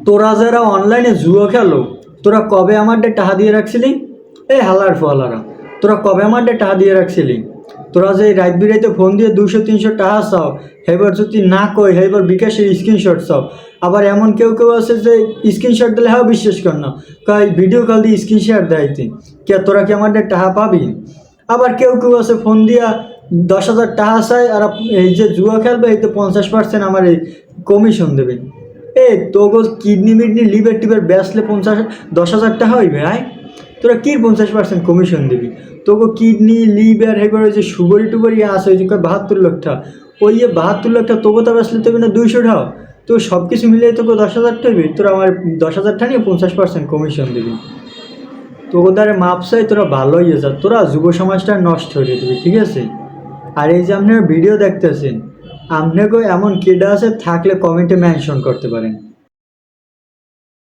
তোরা যারা অনলাইনে জুয়ো খেলো, তোরা কবে আমার টাকা দিয়ে রাখছিলি? এই হালার ফলারা, তোরা কবে আমার টাকা দিয়ে রাখছিলি? তোরা যে রাত বিরাইতে ফোন দিয়ে 200-300 টাকা চাও, এবার যদি না কই এবার বিকাশের স্ক্রিনশট চাও। আবার এমন কেউ কেউ আছে যে স্ক্রিনশট দিলে হ্যাঁ বিশ্বাস কর না, কয় ভিডিও কল দিয়ে স্ক্রিনশট দেয়তি কে, তোরা কি আমার টাকা পাবি? আবার কেউ কেউ আছে ফোন দিয়া 10,000 টাকা চাই, আর এই যে জুয়া খেলবে এই তো 50% আমার এই কমিশন দেবে। তোগো কিডনি মিডনি লিভার টিভার বেচলে 10,000 টাকা হইবে। তোরা কি 50% কমিশন দিবি? তোকে কিডনি লিভার এবার ওই যে সুগারি টুগারি আছে, ওই যে 72 লাখ টাকা, ওই 72 লাখ টাকা তোকে তো বেচলে তবে না 200 টাকা, তো সব কিছু মিলিয়ে তোকে 10,000 টাকা দিবি। তোরা আমার 10,000 টাকা নিয়ে 50% কমিশন দিবি। তোকে দ্বারা মাপ চাই, তোরা ভালো হয়ে যা, তোরা যুব সমাজটা নষ্ট হয়ে দিবি, ঠিক আছে? আর এই যে আপনারা ভিডিও দেখতেছেন, আপনাকে এমন কেডা আছে থাকলে কমেন্টে মেনশন করতে পারেন।